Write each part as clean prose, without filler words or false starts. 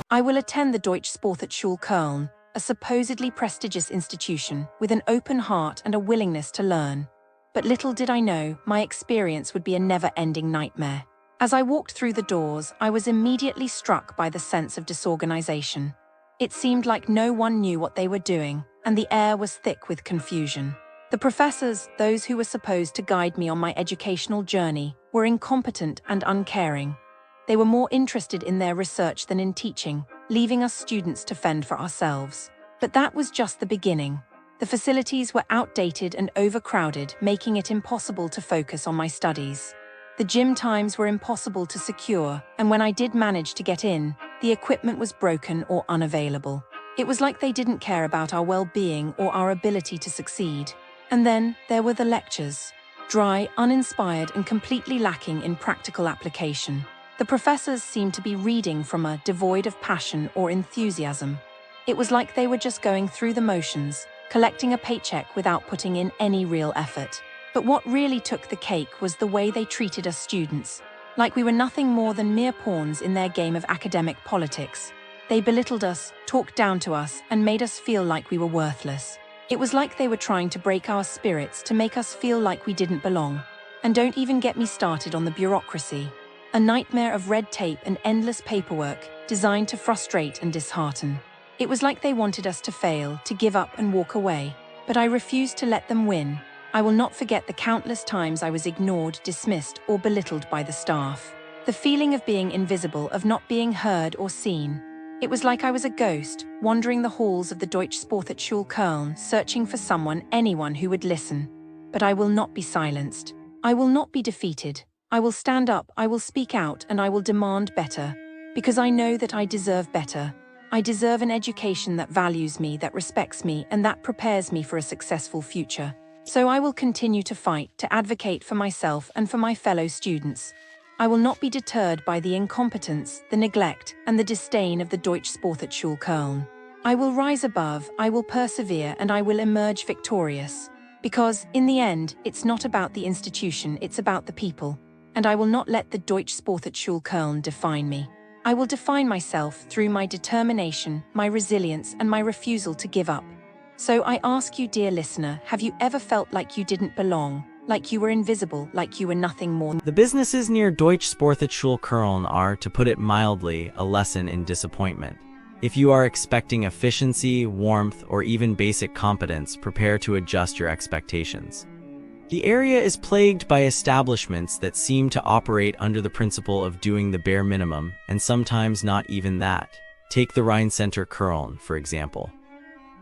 I will attend the Deutsche Sporthochschule Köln, a supposedly prestigious institution with an open heart and a willingness to learn. But little did I know, my experience would be a never-ending nightmare. As I walked through the doors, I was immediately struck by the sense of disorganization. It seemed like no one knew what they were doing, and the air was thick with confusion. The professors, those who were supposed to guide me on my educational journey, were incompetent and uncaring. They were more interested in their research than in teaching, leaving us students to fend for ourselves. But that was just the beginning. The facilities were outdated and overcrowded, making it impossible to focus on my studies. The gym times were impossible to secure, and when I did manage to get in, the equipment was broken or unavailable. It was like they didn't care about our well-being or our ability to succeed. And then there were the lectures. Dry, uninspired, and completely lacking in practical application. The professors seemed to be reading from a devoid of passion or enthusiasm. It was like they were just going through the motions, collecting a paycheck without putting in any real effort. But what really took the cake was the way they treated us students, like we were nothing more than mere pawns in their game of academic politics. They belittled us, talked down to us, and made us feel like we were worthless. It was like they were trying to break our spirits to make us feel like we didn't belong. And don't even get me started on the bureaucracy. A nightmare of red tape and endless paperwork designed to frustrate and dishearten. It was like they wanted us to fail, to give up and walk away. But I refused to let them win. I will not forget the countless times I was ignored, dismissed, or belittled by the staff. The feeling of being invisible, of not being heard or seen. It was like I was a ghost, wandering the halls of the Deutsche Sporthochschule Köln, searching for someone, anyone who would listen. But I will not be silenced. I will not be defeated. I will stand up, I will speak out, and I will demand better. Because I know that I deserve better. I deserve an education that values me, that respects me, and that prepares me for a successful future. So I will continue to fight, to advocate for myself and for my fellow students. I will not be deterred by the incompetence, the neglect, and the disdain of the Deutsche Sporthochschule Köln. I will rise above, I will persevere, and I will emerge victorious. Because, in the end, it's not about the institution, it's about the people. And I will not let the Deutsche Sporthochschule Köln define me. I will define myself through my determination, my resilience, and my refusal to give up. So I ask you, dear listener, have you ever felt like you didn't belong, like you were invisible, like you were nothing more? The businesses near Deutsche Sporthochschule Köln are, to put it mildly, a lesson in disappointment. If you are expecting efficiency, warmth, or even basic competence, prepare to adjust your expectations. The area is plagued by establishments that seem to operate under the principle of doing the bare minimum, and sometimes not even that. Take the Rheincenter Köln, for example.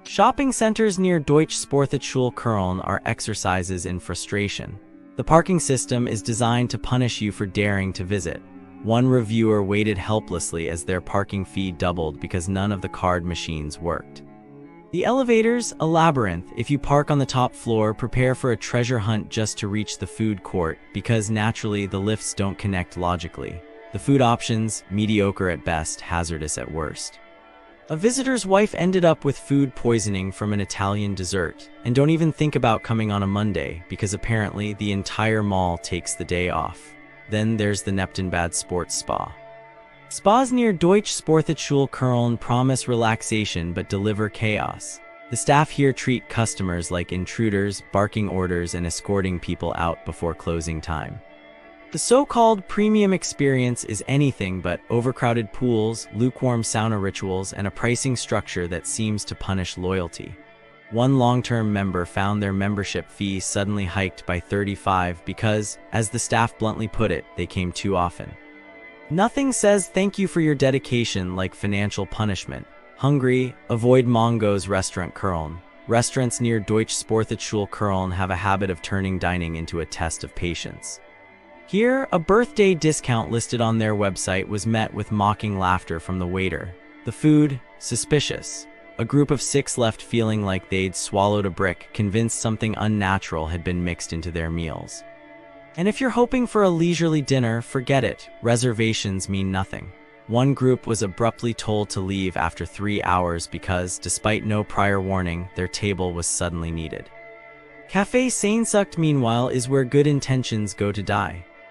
Shopping centers near Deutsche Sporthochschule Köln are exercises in frustration. The parking system is designed to punish you for daring to visit. One reviewer waited helplessly as their parking fee doubled because none of the card machines worked. The elevators, a labyrinth. If you park on the top floor, prepare for a treasure hunt just to reach the food court, because naturally the lifts don't connect logically. The food options, mediocre at best, hazardous at worst. A visitor's wife ended up with food poisoning from an Italian dessert. And don't even think about coming on a Monday, because apparently the entire mall takes the day off. Then there's the Neptunbad Sports Spa. Spas near Deutsche Sporthochschule Köln promise relaxation but deliver chaos. The staff here treat customers like intruders, barking orders and escorting people out before closing time. The so-called premium experience is anything but overcrowded pools, lukewarm sauna rituals, and a pricing structure that seems to punish loyalty. One long-term member found their membership fee suddenly hiked by 35% because, as the staff bluntly put it, they came too often. Nothing says thank you for your dedication like financial punishment. Hungry? Avoid Mongo's Restaurant Köln. Restaurants near Deutsche Sporthochschule Köln have a habit of turning dining into a test of patience. Here, a birthday discount listed on their website was met with mocking laughter from the waiter. The food? Suspicious. A group of 6 left feeling like they'd swallowed a brick, convinced something unnatural had been mixed into their meals. And if you're hoping for a leisurely dinner, forget it. Reservations mean nothing. One group was abruptly told to leave after 3 hours because, despite no prior warning, their table was suddenly needed. Café Sehnsucht, meanwhile, is where good intentions go to die.